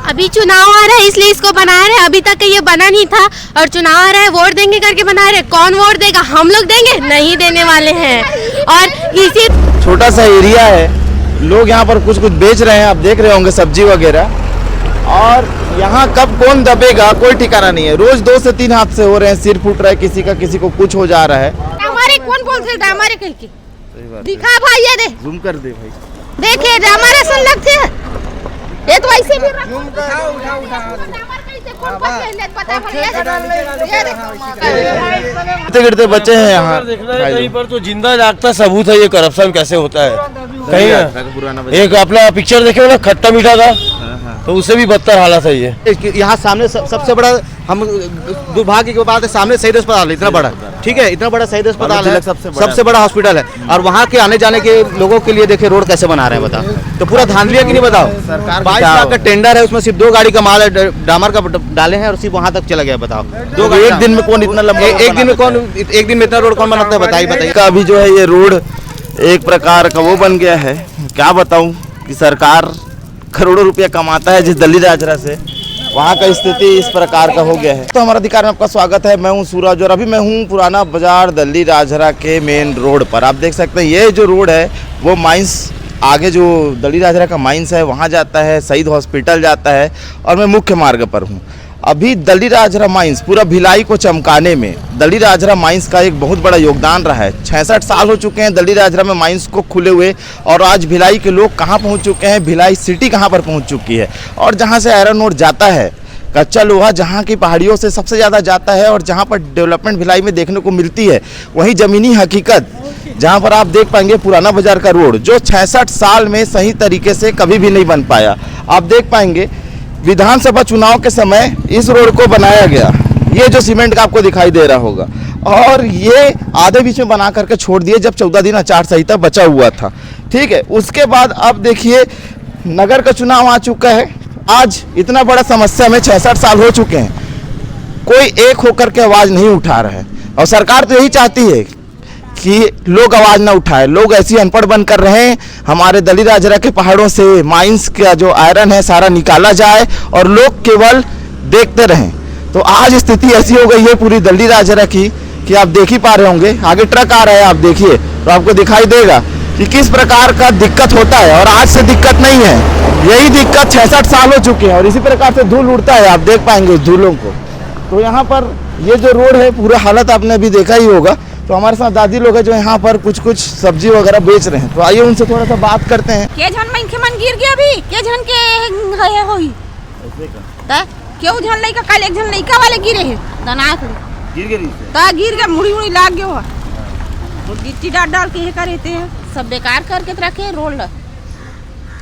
अभी चुनाव आ रहा है इसलिए इसको बना रहे हैं, अभी तक ये बना नहीं था और चुनाव आ रहा है वोट देंगे करके बना रहे। कौन वोट देगा? हम लोग देंगे? नहीं देने वाले हैं। और इसी छोटा सा एरिया है, लोग यहाँ पर कुछ बेच रहे हैं, आप देख रहे होंगे सब्जी वगैरह, और यहाँ कब कौन दबेगा कोई ठिकाना नहीं है। रोज 2 से 3 हादसे हो रहे हैं, सिर फूट रहा है किसी का, किसी को कुछ हो जा रहा है। हमारे कौन बोलते थे हमारे कहीं की दिखा भाई, ये दे जूम कर दे भाई, देखिए हमारे सुन लगते हैं ये तो ऐसे भी गिरते बच्चे हैं यहाँ। कहीं पर तो जिंदा जागता सबूत है ये करप्शन कैसे होता है। कहीं एक अपना पिक्चर देखे ना खट्टा मीठा का, तो उससे भी बदतर हालत है ये। यहाँ सामने सबसे बड़ा हम दुर्भाग्य की बात है, सामने शहीद अस्पताल इतना बड़ा, ठीक है, इतना बड़ा शहीद अस्पताल है, सबसे बड़ा हॉस्पिटल है, और वहाँ के आने जाने के लोगों के लिए देखिए रोड कैसे बना रहे हैं, बताओ। तो पूरा धांधली है कि नहीं बताओ। 22 लाख का टेंडर है, उसमें सिर्फ 2 गाड़ी का माल है, डामर का डाले हैं और सिर्फ वहाँ तक चला गया, बताओ। 2 एक दिन में कौन इतना लंबा, एक दिन में इतना रोड कौन बनाता है, बताइए। अभी जो है ये रोड एक प्रकार का वो बन गया है, क्या बताऊं कि सरकार करोड़ों रुपया कमाता है जिस दल्ली राजरा से, वहाँ का स्थिति इस प्रकार का हो गया है। तो हमारा अधिकार में आपका स्वागत है, मैं हूँ सूरज और अभी मैं हूँ पुराना बाजार दल्ली राजरा के मेन रोड पर। आप देख सकते हैं ये जो रोड है वो माइंस, आगे जो दल्ली राजरा का माइंस है वहाँ जाता है, शहीद हॉस्पिटल जाता है, और मैं मुख्य मार्ग पर हूँ। अभी दल्ली राजरा माइंस पूरा भिलाई को चमकाने में दल्ली राजरा माइंस का एक बहुत बड़ा योगदान रहा है। 66 साल हो चुके हैं दल्ली राजरा में माइंस को खुले हुए, और आज भिलाई के लोग कहाँ पहुँच चुके हैं, भिलाई सिटी कहाँ पर पहुँच चुकी है। और जहाँ से आयरन ओर जाता है, कच्चा लोहा जहाँ की पहाड़ियों से सबसे ज़्यादा जाता है, और जहाँ पर डेवलपमेंट भिलाई में देखने को मिलती है, वहीं ज़मीनी हकीकत जहाँ पर आप देख पाएंगे पुराना बाजार का रोड जो 66 साल में सही तरीके से कभी भी नहीं बन पाया। आप देख पाएंगे विधानसभा चुनाव के समय इस रोड को बनाया गया, ये जो सीमेंट का आपको दिखाई दे रहा होगा, और ये आधे बीच में बना करके छोड़ दिए जब 14 दिन आचार संहिता बचा हुआ था, ठीक है। उसके बाद अब देखिए नगर का चुनाव आ चुका है, आज इतना बड़ा समस्या में 66 साल हो चुके हैं, कोई एक होकर के आवाज़ नहीं उठा रहा है। और सरकार तो यही चाहती है कि लोग आवाज़ ना उठाए, लोग ऐसी अनपढ़ बन कर रहे हैं, हमारे दल्ली राजरा के पहाड़ों से माइंस का जो आयरन है सारा निकाला जाए और लोग केवल देखते रहें। तो आज स्थिति ऐसी हो गई है पूरी दल्ली राजरा की कि आप देख ही पा रहे होंगे, आगे ट्रक आ रहा है, आप देखिए तो आपको दिखाई देगा कि किस प्रकार का दिक्कत होता है। और आज से दिक्कत नहीं है, यही दिक्कत 66 साल हो चुके हैं, और इसी प्रकार से धूल उड़ता है, आप देख पाएंगे उस धूलों को। तो यहाँ पर ये जो रोड है पूरा हालत आपने अभी देखा ही होगा। तो हमारे साथ दादी लोग हैं जो यहाँ पर कुछ सब्जी वगैरह बेच रहे हैं, तो आइए उनसे थोड़ा सा बात करते हैं। के झन मन गिर गया अभी, के झन के है होई ता क्यों झन लइका कल एक झन लइका वाले गिरे है दना गिर गई ता गिर के मुड़ी लाग गयो, वो गिट्टी डाल के करे थे सब बेकार करके रखे रोड।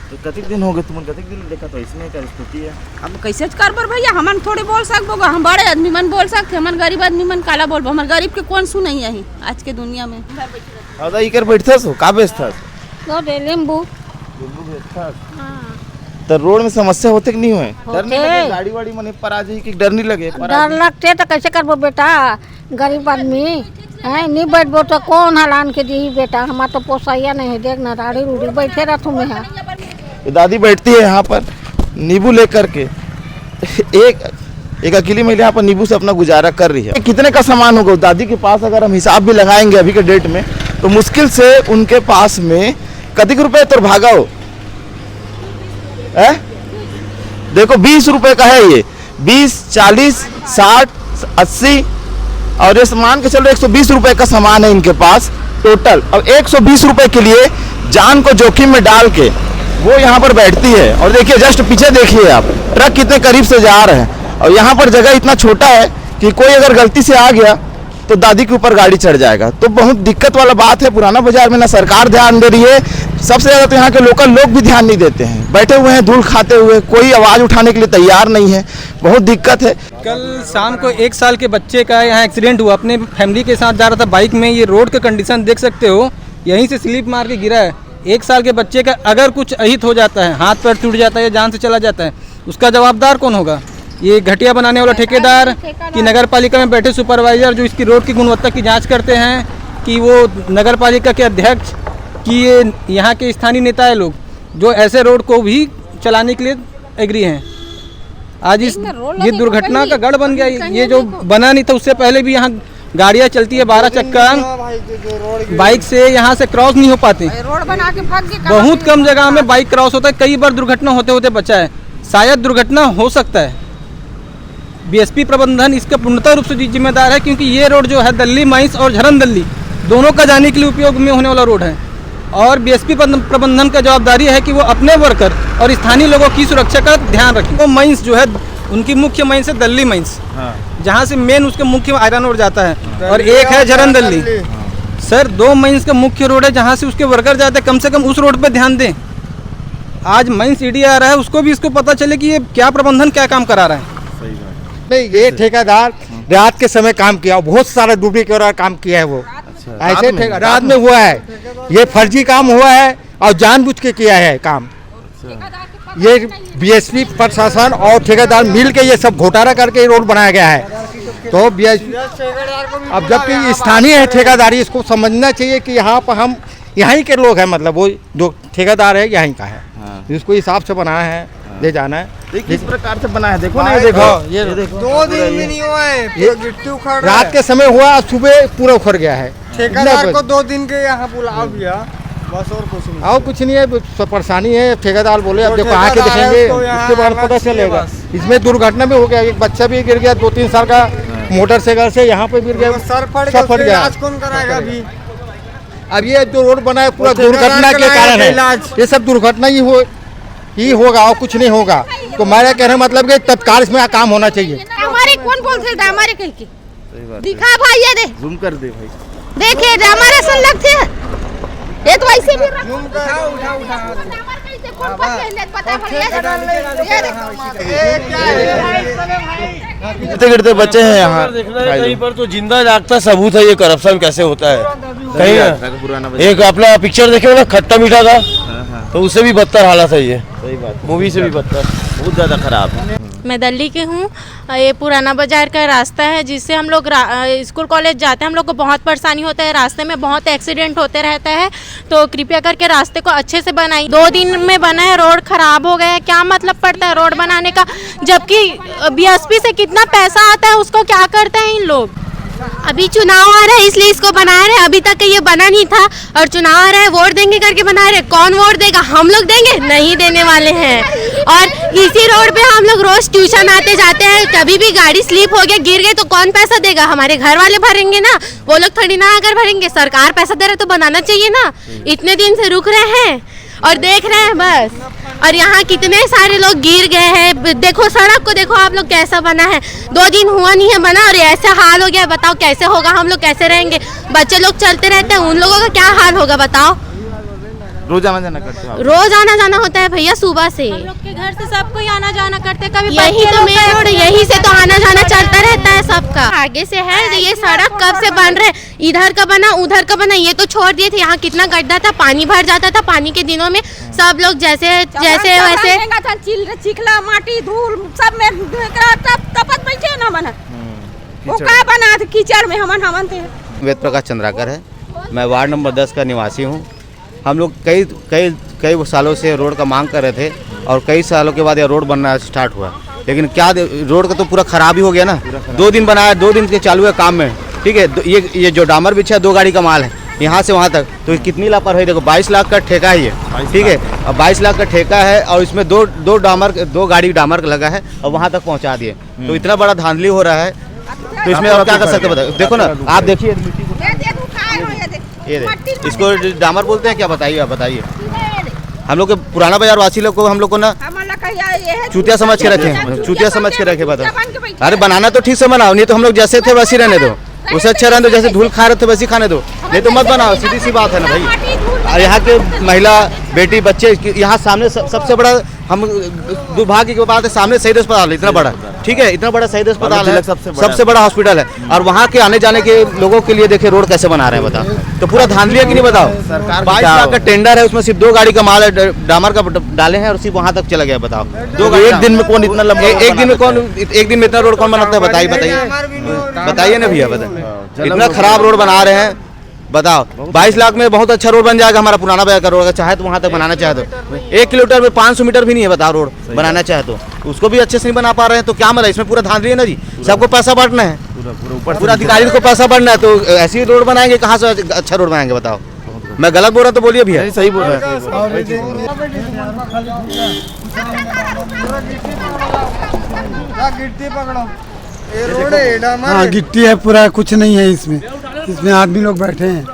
तो कतिक दिन हो गए तुम कतिक दिन देखा, तो इसमें क्या स्थिति है? अब कैसे कर बर भैया, हमन थोड़े बोल सकबो, हम बड़े आदमी मन बोल सकते, हमन गरीब आदमी मन काला बोलबो, हमर गरीब के कौन सुनई यही आज के दुनिया में। औदा इकर बैठथस हो का बेचथस? तो दे नींबू बेचथस। हां तो रोड में समस्या होते कि नहीं हुए? डर नहीं लगे गाड़ी वाड़ी मने पर आ जाई कि डर नहीं लगे? डर लगते तो कैसे करबो बेटा, गरीब आदमी है, नहीं बैठबो तो कौन हलान के दी बेटा, हमार तो पोसाइया नहीं है, देख ना दाढ़ी रूढ़ी बैठे रहतू में है। दादी बैठती है यहाँ पर नींबू लेकर के, एक अकेली महिला यहाँ पर नींबू से अपना गुजारा कर रही है। कितने का सामान होगा दादी के पास, अगर हम हिसाब भी लगाएंगे अभी के डेट में, तो मुश्किल से उनके पास में कतिक रुपए तो भागा हो है? देखो 20 रुपए का है ये, 20, 40, 60, 80, और ये मान के चलो 120 रुपए का सामान है इनके पास टोटल। अब 120 रुपए के लिए जान को जोखिम में डाल के वो यहाँ पर बैठती है। और देखिए जस्ट पीछे देखिए आप, ट्रक कितने करीब से जा रहे हैं, और यहाँ पर जगह इतना छोटा है कि कोई अगर गलती से आ गया तो दादी के ऊपर गाड़ी चढ़ जाएगा। तो बहुत दिक्कत वाला बात है पुराना बाजार में, ना सरकार ध्यान दे रही है, सबसे ज़्यादा तो यहाँ के लोकल लोग भी ध्यान नहीं देते हैं, बैठे हुए हैं धूल खाते हुए, कोई आवाज़ उठाने के लिए तैयार नहीं है, बहुत दिक्कत है। कल शाम को 1 साल के बच्चे का यहाँ एक्सीडेंट हुआ, अपने फैमिली के साथ जा रहा था बाइक में, ये रोड का कंडीशन देख सकते हो, यहीं से स्लिप मार के गिरा है। 1 साल के बच्चे का अगर कुछ अहित हो जाता है, हाथ पैर टूट जाता है या जान से चला जाता है, उसका जवाबदार कौन होगा? ये घटिया बनाने वाला ठेकेदार कि नगर पालिका में बैठे सुपरवाइजर जो इसकी रोड की गुणवत्ता की जांच करते हैं, कि वो नगर पालिका के अध्यक्ष, कि ये यहाँ के स्थानीय नेता है लोग जो ऐसे रोड को भी चलाने के लिए एग्री हैं। आज इस ये दुर्घटना का गढ़ बन गया। ये जो बना नहीं था उससे पहले भी यहाँ गाड़ियाँ चलती है 12 चक्का, बाइक से यहाँ से क्रॉस नहीं हो पाती। रोड बना के भाग के बहुत कम जगह में बाइक क्रॉस होता है, कई बार दुर्घटना होते होते बचा है। शायद दुर्घटना हो सकता है, बीएसपी प्रबंधन इसका पूर्णतः रूप से जिम्मेदार है, क्योंकि ये रोड जो है दिल्ली माइंस और झरन दिल्ली दोनों का जाने के लिए उपयोग में होने वाला रोड है। और बीएसपी प्रबंधन का जवाबदारी है कि वो अपने वर्कर और स्थानीय लोगों की सुरक्षा का ध्यान रखें। वो माइंस जो है उनकी मुख्य माइंस है दिल्ली माइंस, जहाँ से मेन उसके मुख्य आयरन रोड जाता है, और एक है झरन दिल्ली। सर 2 माइंस का मुख्य रोड है जहाँ से उसके वर्कर जाते हैं, कम से कम उस रोड पे ध्यान दें। आज माइंस ईडी आ रहा है, उसको भी इसको पता चले कि ये क्या प्रबंधन क्या काम करा रहा है। नहीं, ये ठेकेदार रात के समय काम किया, बहुत सारा डुप्लीकेट काम किया है वो। ऐसे रात में हुआ है, ये फर्जी काम हुआ है और जानबूझ के किया है काम। ये बीएसपी प्रशासन और ठेकेदार मिल के ये सब घोटाला करके रोड बनाया गया है। तो बीएसपी अब जबकि स्थानीय है ठेकेदारी, इसको समझना चाहिए कि यहाँ पर हम यहीं के लोग हैं, मतलब वो जो ठेकेदार है यहीं का है, जिसको हिसाब से बनाया है ले जाना है। किस प्रकार से बना है देखो ना, ये देखो, ये देखो 2 दिन भी नहीं हुआ है, गिट्टी उखड़ रात के समय हुआ, सुबह पूरा उखड़ गया है। ठेकेदार को 2 दिन के यहाँ बुलाओ दिया, बस और कुछ नहीं। और कुछ नहीं है, परेशानी है। ठेकेदार बोले अब देखो आके देखेंगे, इसके बाद पता चलेगा। इसमें दुर्घटना भी हो गया, एक बच्चा भी गिर गया 2-3 साल का, मोटरसाइकिल से यहाँ पे गिर गया, सर फट गया। कौन कराएगा अभी? अब ये जो रोड बना है पूरा दुर्घटना के कारण है, ये सब दुर्घटना ही होगा और कुछ नहीं होगा। तो मेरा कहने मतलब कि तत्काल इसमें काम होना चाहिए। हमारे कौन बोलते थे हमारे कहीं की दिखा भाई, ये दे जूम कर दे भाई, देखिए हमारे सन लगते हैं ये तो ऐसे भी गिरते गिरते बच्चे हैं यहाँ। कहीं पर तो जिंदा जागता सबूत है ये करप्शन कैसे होता है। कहीं ना एक अपना पिक्चर देखे ना खट्टा मीठा का, तो उससे भी बदतर हालत है ये। सही बात, मूवी से भी बदतर, बहुत ज़्यादा खराब है। मैं दिल्ली के हूँ। ये पुराना बाजार का रास्ता है जिससे हम लोग स्कूल कॉलेज जाते हैं। हम लोग को बहुत परेशानी होता है, रास्ते में बहुत एक्सीडेंट होते रहता है। तो कृपया करके रास्ते को अच्छे से बनाइए। 2 दिन में बना है, रोड खराब हो गया है। क्या मतलब पड़ता है रोड बनाने का, जबकि बीएसपी से कितना पैसा आता है, उसको क्या करते हैं इन लोग। अभी चुनाव आ रहा है इसलिए इसको बना रहे हैं, अभी तक ये बना नहीं था और चुनाव आ रहा है वोट देंगे करके बना रहे हैं। कौन वोट देगा? हम लोग देंगे? नहीं देने वाले हैं। और इसी रोड पे हम लोग रोज ट्यूशन आते जाते हैं, कभी भी गाड़ी स्लिप हो गया गिर गए तो कौन पैसा देगा? हमारे घर वाले भरेंगे ना, वो लोग थोड़ी ना आकर भरेंगे। सरकार पैसा दे रहे तो बनाना चाहिए ना। इतने दिन से रुक रहे हैं और देख रहे हैं बस। और यहाँ कितने सारे लोग गिर गए हैं, देखो सड़क को देखो आप लोग कैसा बना है। 2 दिन हुआ नहीं है बना और ऐसा हाल हो गया। बताओ कैसे होगा, हम लोग कैसे रहेंगे? बच्चे लोग चलते रहते हैं, उन लोगों का क्या हाल होगा बताओ। रोज आना जाना करते हो? रोज आना जाना होता है भैया, सुबह से। हम लोग के घर से सबको ही आना जाना करते, कभी यही तो मेन रोड, यही से तो आना जाना चलता रहता है सबका। आगे से है ये सड़क कब से बन रहे, इधर का बना उधर का बना, ये तो छोड़ दिए थे। यहाँ कितना गड्ढा था, पानी भर जाता था। पानी के दिनों में सब लोग जैसे वैसे चिखला माटी धूल सब में तपत बैठे ना बना, वो का बना थे कीचड़ में हमन थे। वेद प्रकाश चंद्राकर है, मैं वार्ड नंबर 10 का निवासी हूँ। हम लोग कई सालों से रोड का मांग कर रहे थे और कई सालों के बाद यह रोड बनना स्टार्ट हुआ, लेकिन क्या रोड का तो पूरा खराब ही हो गया ना। 2 दिन बनाया, 2 दिन के चालू है काम में, ठीक है। ये जो डामर बिछा 2 गाड़ी का माल है यहाँ से वहाँ तक, तो कितनी लापरवाही। देखो 22 लाख का ठेका ही है, ठीक है। अब 22 लाख का ठेका है और इसमें दो गाड़ी डामर लगा है और वहाँ तक पहुँचा दिए। तो इतना बड़ा धांधली हो रहा है, तो इसमें आप क्या कर सकते हैं बताओ। देखो ना, आप देखिए ये इसको डामर बोलते हैं क्या? बताइए, आप बताइए। हम लोग के पुराना बाजार वासी लोग को हम लोग को ना चूतिया समझ के रखे, चूतिया समझ के रखे। बताओ, अरे बनाना तो ठीक से बनाओ, नहीं तो हम लोग जैसे थे वैसे रहने दो। उससे अच्छा रहने दो, जैसे धूल खा रहे थे वैसे खाने दो, नहीं तो मत बनाओ। सीधी सी बात है ना भाई। और यहाँ के महिला बेटी बच्चे, यहाँ सामने सबसे बड़ा हम दुर्भाग्य की बात है, सामने शहीद अस्पताल इतना बड़ा, ठीक है, इतना बड़ा शहीद अस्पताल है, सबसे बड़ा हॉस्पिटल है। और वहाँ के आने जाने के लोगों के लिए देखिए रोड कैसे बना रहे हैं बताओ। तो पूरा धांधलिया की नहीं बताओ। 22 लाख का टेंडर है, उसमें सिर्फ 2 गाड़ी का माल है, डामर का डाले हैं और सिर्फ वहाँ तक चला गया। बताओ 2 गाड़ी एक दिन में कौन इतना लंबा, एक दिन में इतना रोड कौन बनाता है? बताइए ना भैया, बताइए। इतना खराब रोड बना रहे हैं, बताओ 22 लाख में बहुत अच्छा रोड बन जाएगा हमारा पुराना बाजार का रोड, अगर चाहे तो वहाँ तक बनाना चाहे तो 1 किलोमीटर में 500 मीटर भी नहीं है, बताओ रोड बनाना चाहे तो उसको भी अच्छे से नहीं बना पा रहे हैं। तो क्या मतलब इसमें पूरा धांधली है ना जी, सबको पैसा बांटना है, पूरा अधिकारी को पैसा बढ़ना है, तो ऐसी रोड बनाएंगे, कहाँ से अच्छा रोड बनाएंगे बताओ। मैं गलत बोल रहा तो बोलिए भैया। सही बोल रहा है। गिट्टी पकड़ो, ये रोड है, हाँ गिट्टी है पूरा, कुछ नहीं है इसमें, इसमें आदमी लोग बैठे हैं।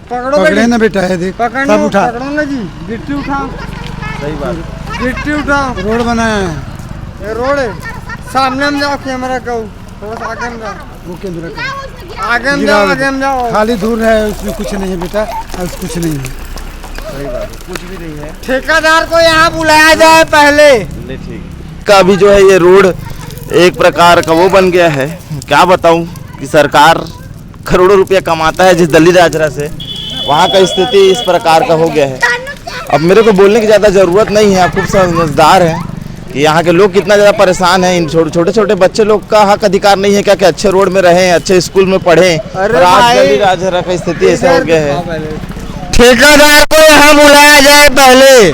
पकड़े ना बेटा, है देख, सब उठा, पकड़ो ना जी, गिट्टी उठाओ। सही बात, गिट्टी उठाओ, रोड बनाया है, ये रोड है। सामने में जाओ, कैमरा को थोड़ा सा आगे में जाओ, वो कैमरा को आगे में जाओ, आगे में जाओ। खाली दूर है, उसमें कुछ नहीं है बेटा, कुछ नहीं है। सही बात है, कुछ भी नहीं है। ठेकेदार को यहाँ बुलाया जाए पहले। ठीक का भी जो है ये रोड एक प्रकार का वो बन गया है, क्या बताऊं कि सरकार करोड़ों रुपया कमाता है जिस दल्ली राजरा से, वहाँ का स्थिति इस प्रकार का हो गया है। अब मेरे को बोलने की ज़्यादा ज़रूरत नहीं है, आप खूब समझदार हैं कि यहाँ के लोग कितना ज़्यादा परेशान हैं। इन छोटे छोटे बच्चे लोग का हक अधिकार नहीं है क्या कि अच्छे रोड में रहें, अच्छे स्कूल में पढ़ें, और आज दल्ली राजरा का स्थिति ऐसा हो गया है। ठेकेदार को यहाँ बुलाया जाए पहले,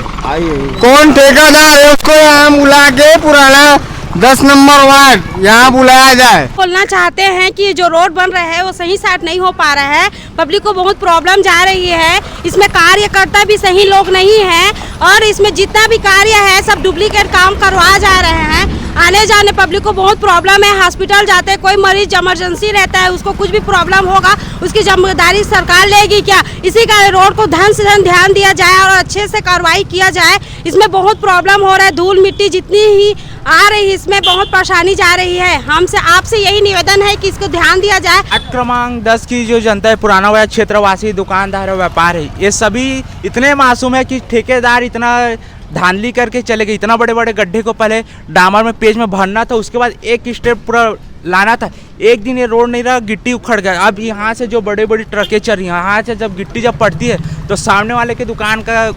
कौन ठेकेदार है उसको यहाँ बुला के पुराना 10 नंबर वार्ड यहाँ बुलाया जाए। बोलना चाहते हैं कि जो रोड बन रहा है वो सही साट नहीं हो पा रहा है, पब्लिक को बहुत प्रॉब्लम जा रही है, इसमें कार्यकर्ता भी सही लोग नहीं है, और इसमें जितना भी कार्य है सब डुप्लीकेट काम करवा जा रहे हैं। आने जाने पब्लिक को बहुत प्रॉब्लम है, हॉस्पिटल जाते हैं, कोई मरीज इमरजेंसी रहता है, उसको कुछ भी प्रॉब्लम होगा उसकी जिम्मेदारी सरकार लेगी क्या? इसी का रोड को धन से धन ध्यान दिया जाए और अच्छे से कार्रवाई किया जाए। इसमें बहुत प्रॉब्लम हो रहा है, धूल मिट्टी जितनी ही आ रही है इसमें बहुत परेशानी जा रही है। हमसे आपसे यही निवेदन है कि इसको ध्यान दिया जाए। वार्ड क्रमांक 10 की जो जनता है, पुराना बाजार क्षेत्रवासी, दुकानदार और व्यापार है, ये सभी इतने मासूम है कि ठेकेदार इतना धांधली करके चले गए। इतना बड़े बड़े गड्ढे को पहले डामर में पेज में भरना था, उसके बाद एक स्टेप पूरा लाना था, एक दिन ये रोड नहीं रहा, गिट्टी उखड़ गया। अब यहाँ से जो बड़े बड़ी ट्रकें चल रही हैं, यहाँ से जब गिट्टी जब पड़ती है तो सामने वाले की दुकान का,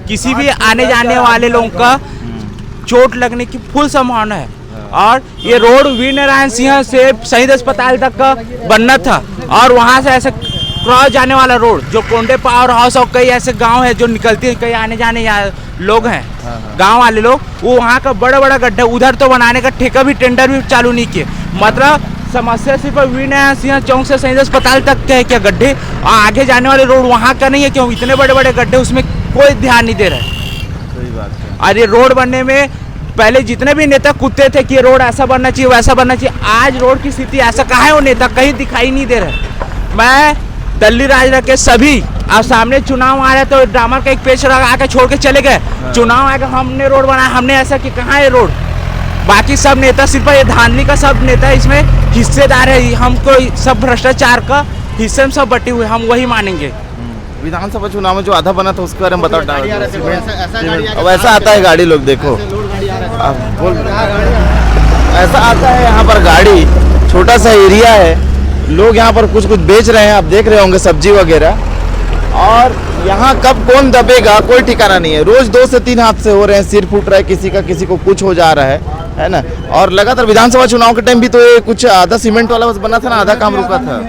किसी भी आने जाने वाले लोगों का चोट लगने की फुल संभावना है। और ये रोड वीर नारायण सिंह से शहीद अस्पताल तक का बनना था, और वहाँ से ऐसे क्रॉस जाने वाला रोड जो कोंडे पावर हाउस और कई ऐसे गांव है जो निकलती है, कई आने जाने लोग हैं, गांव वाले लोग, वो वहाँ का बड़ा बड़ा गड्ढा उधर तो बनाने का ठेका भी, टेंडर भी चालू नहीं किए। मतलब समस्या सिर्फ वीर नारायण सिंह चौक से शहीद अस्पताल तक के है क्या गड्ढे, और आगे जाने वाले रोड वहाँ का नहीं है क्यों? इतने बड़े बड़े गड्ढे, उसमें कोई ध्यान नहीं दे रहा है। सही बात है। और ये रोड बनने में पहले जितने भी नेता कूदते थे कि ये रोड ऐसा बनना चाहिए, वैसा बनना चाहिए, आज रोड की स्थिति ऐसा कहाँ है? वो नेता कहीं दिखाई नहीं दे रहे। मैं दल्ली राजरा के सभी, अब सामने चुनाव आ रहा है तो ड्रामा का एक पेज लगा के छोड़ के चले गए। चुनाव आएगा, हमने रोड बनाया, हमने ऐसा कि कहाँ है रोड? बाकी सब नेता सिर्फ ये धांधली का सब नेता इसमें हिस्सेदार है, हमको सब भ्रष्टाचार का हिस्से में सब बटे हुए, हम वही मानेंगे। विधानसभा चुनाव में जो आधा बना था उसके बारे में बताओ। अब ऐसा आता है गाड़ी, लोग देखो ऐसा आता है यहाँ पर गाड़ी, छोटा सा एरिया है, लोग यहाँ पर कुछ कुछ बेच रहे हैं, आप देख रहे होंगे सब्जी वगैरह, और यहाँ कब कौन दबेगा कोई ठिकाना नहीं है। रोज 2 से 3 हादसे हो रहे हैं, सिर फूट रहा है किसी का, किसी को कुछ हो जा रहा है ना। और लगातार विधानसभा चुनाव के टाइम भी तो ये कुछ आधा सीमेंट वाला बस बना था ना, आधा काम रुका था।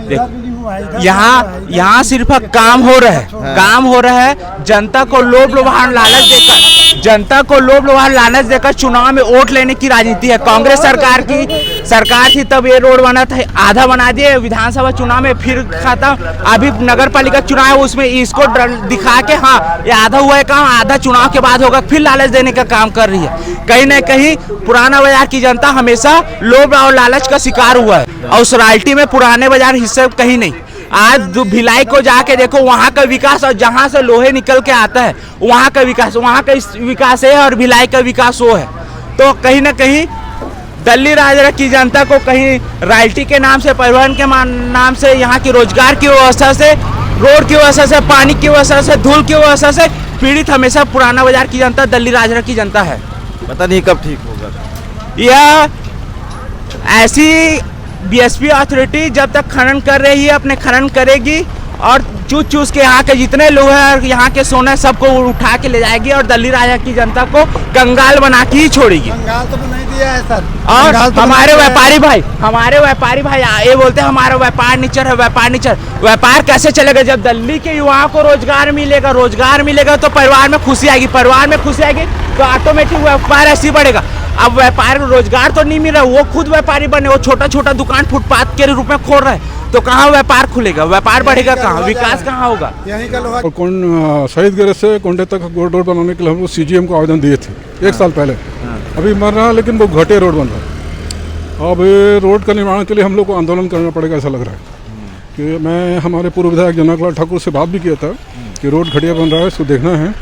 यहाँ सिर्फ काम हो रहा है, काम हो रहा है, जनता को लोभ लोभान लालच देकर, जनता को लोभ लोभान लालच देकर चुनाव में वोट लेने की राजनीति है। कांग्रेस सरकार थी तब ये रोड बना था, आधा बना दिए, विधानसभा चुनाव में फिर खत्म, अभी नगर पालिका चुनाव है उसमें इसको दिखा के हाँ ये आधा हुआ है काम, आधा चुनाव के बाद होगा, फिर लालच देने का काम कर रही है। कहीं न कहीं पुराना बाजार की जनता हमेशा लोभ और लालच का शिकार हुआ है, और उस रॉयल्टी में पुराने बाजार हिस्से कहीं नहीं। आज भिलाई को जाके देखो, वहाँ का विकास, और जहाँ से लोहे निकल के आता है वहाँ का विकास, वहाँ का विकास है, और भिलाई का विकास वो है। तो कहीं ना कहीं दल्ली राजरा की जनता को कहीं रॉयल्टी के नाम से, परिवहन के नाम से, यहाँ की रोजगार की व्यवस्था से, रोड की व्यवस्था से, पानी की व्यवस्था से, धूल की व्यवस्था से पीड़ित हमेशा पुराना बाजार की जनता, दल्ली राजरा की जनता है। पता नहीं कब ठीक होगा। यह ऐसी बीएसपी अथॉरिटी जब तक खनन कर रही है, अपने खनन करेगी, और चूस चूस के यहाँ के जितने लोग हैं, यहाँ के सोने सबको उठा के ले जाएगी और दिल्ली राजा की जनता को कंगाल बना के ही छोड़ेगी। कंगाल तो नहीं दिया है सर। और हमारे व्यापारी भाई ये बोलते हैं हमारा व्यापार नीचर है, व्यापार नीचर। व्यापार कैसे चलेगा जब दिल्ली के युवाओं को रोजगार मिलेगा तो परिवार में खुशी आएगी, तो ऑटोमेटिक व्यापार ऐसे ही बढ़ेगा। अब व्यापार रोजगार तो नहीं मिल रहा, वो खुद व्यापारी बने, वो छोटा छोटा दुकान फुटपाथ के रूप में खोल रहे हैं, तो कहाँ व्यापार खुलेगा, व्यापार बढ़ेगा कहाँ, विकास कहाँ होगा। यही का लोहा और शहीद गैरेज से कोंडे तक रोड बनाने के लिए हम लोग CGM को आवेदन दिए थे 1 साल पहले। अभी मर रहा है, लेकिन वो घटिया रोड बन रहा है। अब रोड का निर्माण के लिए हम लोग को आंदोलन करना पड़ेगा, ऐसा लग रहा है। कि मैं हमारे पूर्व विधायक जनकलाल ठाकुर से बात भी किया था कि रोड घटिया बन रहा है, इसको देखना है।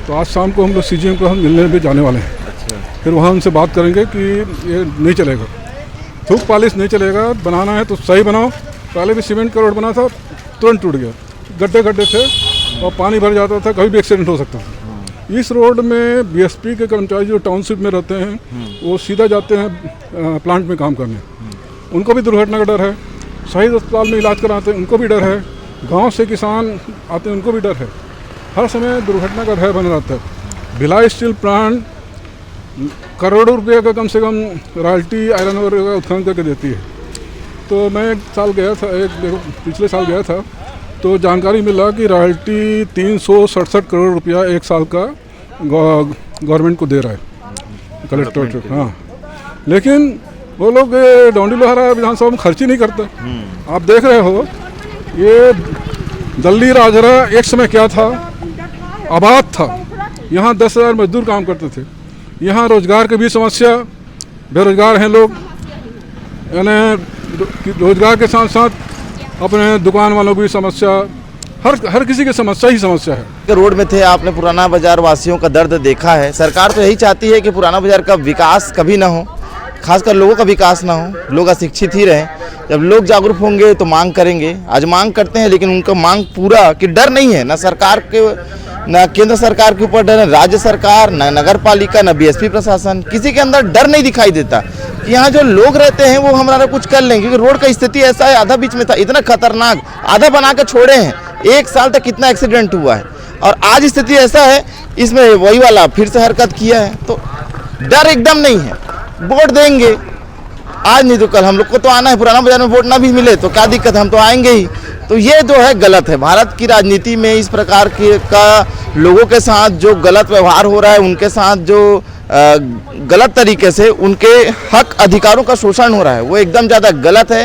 तो आज शाम को हम लोग CGM को हम मिलने भी जाने वाले हैं। फिर वहाँ उनसे बात करेंगे कि ये नहीं चलेगा, थूक पालिश नहीं चलेगा, बनाना है तो सही बनाओ। पहले भी सीमेंट का रोड बना था, तुरंत टूट गया, गड्ढे थे और पानी भर जाता था, कभी भी एक्सीडेंट हो सकता था। इस रोड में BSP के कर्मचारी जो टाउनशिप में रहते हैं, वो सीधा जाते हैं प्लांट में काम करने, उनको भी दुर्घटना का डर है। शहीद अस्पताल में इलाज कराते हैं, उनको भी डर है। गाँव से किसान आते हैं, उनको भी डर है। हर समय दुर्घटना का भय बना रहता है। भिलाई स्टील प्लांट करोड़ों रुपये का कम से कम रॉयल्टी आयरन ओर का उत्खनन करके देती है। तो मैं पिछले साल गया था, तो जानकारी मिला कि रॉयल्टी 367 करोड़ रुपया 1 साल का गवर्नमेंट को दे रहा है कलेक्टरेट। हाँ, लेकिन वो लोग डोंडी लोहारा विधानसभा में खर्च ही नहीं करते। आप देख रहे हो, ये दिल्ली राजरा एक समय क्या था, आबाद था। यहाँ 10,000 मजदूर काम करते थे। यहाँ रोजगार की भी समस्या, बेरोजगार हैं लोग, यानी रोजगार के साथ साथ अपने दुकान वालों की भी समस्या, हर किसी की समस्या ही समस्या है। रोड में थे, आपने पुराना बाजार वासियों का दर्द देखा है। सरकार तो यही चाहती है कि पुराना बाजार का विकास कभी ना हो, खासकर लोगों का विकास ना हो, लोग अशिक्षित ही रहें। जब लोग जागरूक होंगे तो मांग करेंगे। आज मांग करते हैं, लेकिन उनका मांग पूरा कि डर नहीं है, ना सरकार के, ना केंद्र सरकार के ऊपर डर है, राज्य सरकार, ना नगर पालिका, ना BSP प्रशासन, किसी के अंदर डर नहीं दिखाई देता कि यहाँ जो लोग रहते हैं वो हमारा कुछ कर लेंगे। क्योंकि रोड का स्थिति ऐसा है, आधा बीच में था, इतना खतरनाक, आधा बना के छोड़े हैं। 1 साल तक कितना एक्सीडेंट हुआ है, और आज स्थिति ऐसा है, इसमें वही वाला फिर से हरकत किया है। तो डर एकदम नहीं है। वोट देंगे, आज नहीं तो कल हम लोग को तो आना है। पुराना बाजार में वोट ना भी मिले तो क्या दिक्कत है, हम तो आएंगे ही। तो ये जो है गलत है। भारत की राजनीति में इस प्रकार के का लोगों के साथ जो गलत व्यवहार हो रहा है, उनके साथ जो गलत तरीके से उनके हक अधिकारों का शोषण हो रहा है, वो एकदम ज़्यादा गलत है।